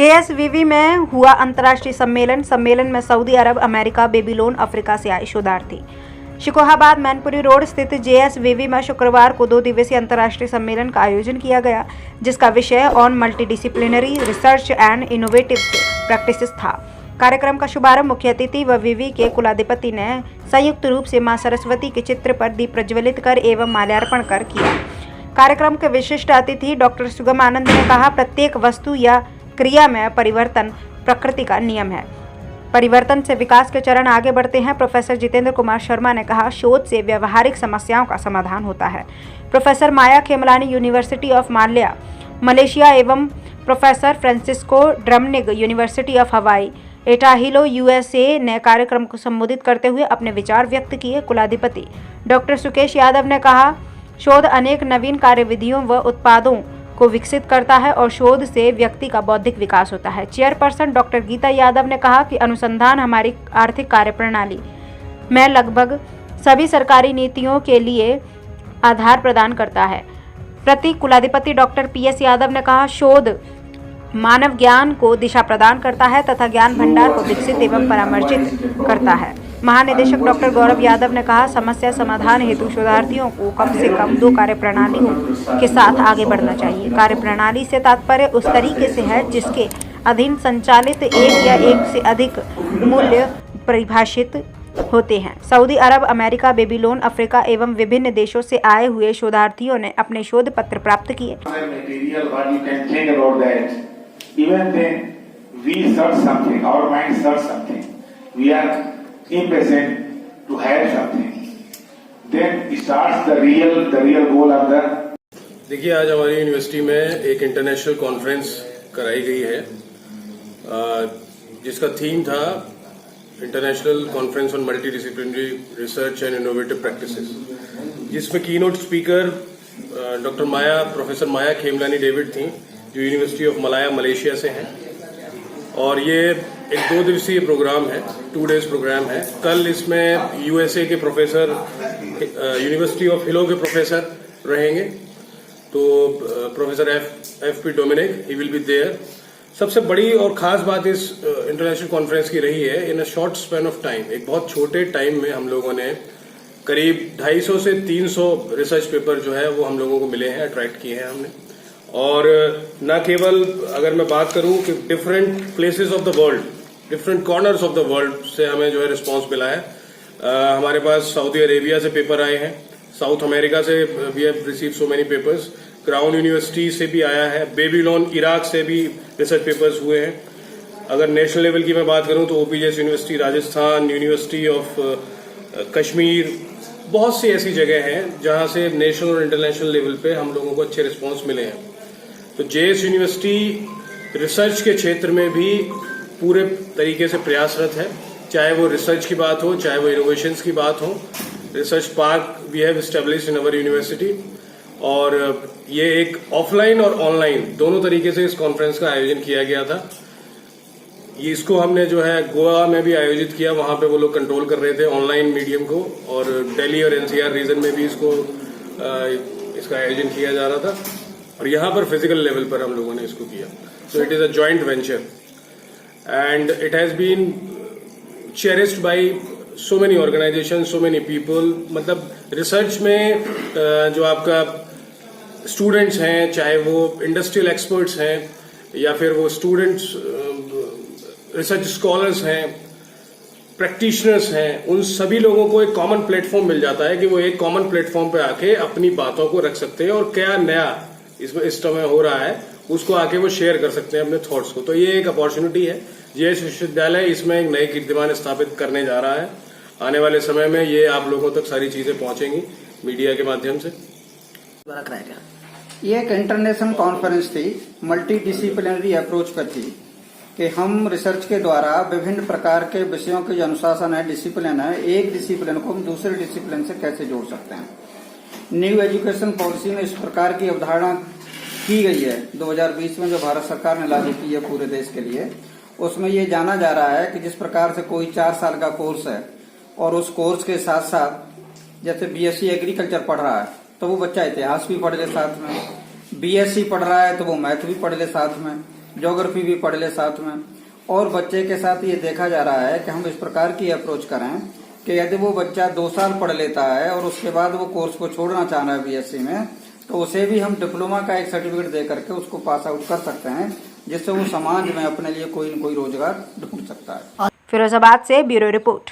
जेएसवीवी में हुआ अंतर्राष्ट्रीय सम्मेलन में सऊदी अरब, अमेरिका, बेबीलोन, अफ्रीका से आए शोधार्थी। शिकोहाबाद मैनपुरी रोड स्थित जेएसवीवी में शुक्रवार को 2 दिवसीय अंतर्राष्ट्रीय सम्मेलन का आयोजन किया गया, जिसका विषय on multidisciplinary research and innovative practices था। कार्यक्रम का शुभारंभ मुख्य अतिथि व विवि के कुलाधिपति ने संयुक्त रूप से मां सरस्वती के चित्र पर दीप प्रज्वलित कर एवं माल्यार्पण कर किया। कार्यक्रम के विशिष्ट अतिथि डॉक्टर सुगम आनंद ने कहा, प्रत्येक वस्तु या क्रिया में परिवर्तन प्रकृति का नियम है। परिवर्तन से विकास के चरण आगे बढ़ते हैं। प्रोफेसर जितेंद्र कुमार शर्मा ने कहा, शोध से व्यवहारिक समस्याओं का समाधान होता है। Professor Maya Khemlani university of Malaysia एवं professor Francisco Dumanig university of Hawaii at Hilo USA ने कार्यक्रम को संबोधित करते हुए अपने विचार व्यक्त किए। कुलाधिपति डॉक्टर सुकेश यादव ने कहा, शोध अनेक नवीन कार्यविधियों व उत्पादों को विकसित करता है और शोध से व्यक्ति का बौद्धिक विकास होता है। चेयरपर्सन डॉक्टर गीता यादव ने कहा कि अनुसंधान हमारी आर्थिक कार्यप्रणाली में लगभग सभी सरकारी नीतियों के लिए आधार प्रदान करता है। प्रति कुलाधिपति डॉक्टर पीएस यादव ने कहा, शोध मानव ज्ञान को दिशा प्रदान करता है तथा ज्ञान भंडार को विकसित एवं परामर्शित करता है। महानिदेशक डॉक्टर गौरव यादव ने कहा, समस्या समाधान हेतु शोधार्थियों को कम से कम 2 कार्यप्रणालियों के साथ आगे बढ़ना चाहिए। कार्यप्रणाली से तात्पर्य उस तरीके से है जिसके अधीन संचालित एक या एक से अधिक मूल्य परिभाषित होते हैं। सऊदी अरब, अमेरिका, बेबीलोन, अफ्रीका एवं विभिन्न देशों से आए हुए शोधार्थियों ने अपने शोध पत्र प्राप्त किए। impatient to have something, then starts the real goal of the। देखिए, आज हमारी यूनिवर्सिटी में एक इंटरनेशनल कॉन्फ्रेंस कराई गई है, जिसका थीम था international conference on multi disciplinary research and innovative practices, जिसमें keynote speaker professor Maya Khemlani David थी, जो यूनिवर्सिटी ऑफ मलेशिया से हैं। और ये एक 2 दिवसीय प्रोग्राम है, 2 डेज प्रोग्राम है। कल इसमें यूएसए के प्रोफेसर, यूनिवर्सिटी ऑफ हिलो के प्रोफेसर रहेंगे, तो professor F P Dominic, he will be there. सबसे बड़ी और खास बात इस इंटरनेशनल कॉन्फ्रेंस की रही है, in a short span of time, एक बहुत छोटे टाइम में हम लोगों ने करीब 250 से 300 रिसर्च पेपर जो है वो हम लोगों को मिले हैं, अट्रैक्ट किए हैं हमने। और न केवल अगर मैं बात करूं कि different places of the world, different corners of the world से हमें जो है रिस्पांस मिला है। हमारे पास सऊदी अरेबिया से पेपर आए हैं, साउथ अमेरिका से we have receive so many papers, Crown University से भी आया है, बेबीलोन इराक से भी रिसर्च पेपर्स हुए हैं। अगर नेशनल लेवल की मैं बात करूं तो OPJS university Rajasthan, university of Kashmir, बहुत सी ऐसी जगह हैं जहां से नेशनल और इंटरनेशनल लेवल पे हम लोगों को अच्छे रिस्पॉन्स मिले हैं। तो जेएस यूनिवर्सिटी रिसर्च के क्षेत्र में भी पूरे तरीके से प्रयासरत है, चाहे वो रिसर्च की बात हो, चाहे वो इनोवेशंस की बात हो। Research park we have established in our university, और ये एक ऑफलाइन और ऑनलाइन दोनों तरीके से इस कॉन्फ्रेंस का आयोजन किया गया था। इसको हमने जो है गोवा में भी आयोजित किया, वहां पे वो लोग कंट्रोल कर रहे थे ऑनलाइन मीडियम को, और दिल्ली और एनसीआर रीजन में भी इसका आयोजन किया जा रहा था, और यहां पर फिजिकल लेवल पर हम लोगों ने इसको किया। So it is a joint venture and it has been cherished by so many organisation, so many people. मतलब रिसर्च में जो आपका स्टूडेंट्स हैं, चाहे वो इंडस्ट्रियल एक्सपर्ट्स हैं या फिर वो स्टूडेंट्स रिसर्च स्कॉलर्स हैं, प्रैक्टिशनर्स हैं, उन सभी लोगों को एक कॉमन प्लेटफॉर्म मिल जाता है कि वो एक कॉमन प्लेटफॉर्म पे आके अपनी बातों को रख सकते हैं और क्या नया इसमें इस समय हो रहा है उसको आके वो शेयर कर सकते हैं अपने थॉट्स को। तो ये एक अपॉर्चुनिटी है। जेएस विश्वविद्यालय इसमें एक नई कीर्तिमान स्थापित करने जा रहा है। आने वाले समय में ये आप लोगों तक सारी चीजें पहुंचेंगी मीडिया के माध्यम से। ये एक इंटरनेशनल कॉन्फ्रेंस थी, मल्टी डिसिप्लिनरी अप्रोच पर थी, कि हम रिसर्च के द्वारा विभिन्न प्रकार के विषयों के जो अनुशासन है, डिसिप्लिन है, एक डिसिप्लिन को हम दूसरे डिसिप्लिन से कैसे जोड़ सकते हैं। न्यू एजुकेशन पॉलिसी में इस प्रकार की अवधारणा की गई है 2020 में, जो भारत सरकार ने लागू की है पूरे देश के लिए। उसमें ये जाना जा रहा है कि जिस प्रकार से कोई 4 साल का कोर्स है और उस कोर्स के साथ साथ जैसे बीएससी एग्रीकल्चर पढ़ रहा है तो वो बच्चा इतिहास भी पढ़ ले साथ में, बीएससी पढ़ रहा है तो वो मैथ भी पढ़ ले साथ में, ज्योग्राफी भी पढ़ ले साथ में। और बच्चे के साथ ये देखा जा रहा है कि हम इस प्रकार की अप्रोच करें कि यदि वो बच्चा 2 साल पढ़ लेता है और उसके बाद वो कोर्स को छोड़ना चाह रहा है बीएससी में, तो उसे भी हम डिप्लोमा का एक सर्टिफिकेट दे करके उसको पास आउट कर सकते हैं, जिससे वो समाज में अपने लिए कोई न कोई रोजगार ढूंढ सकता है। फिरोजाबाद से ब्यूरो रिपोर्ट।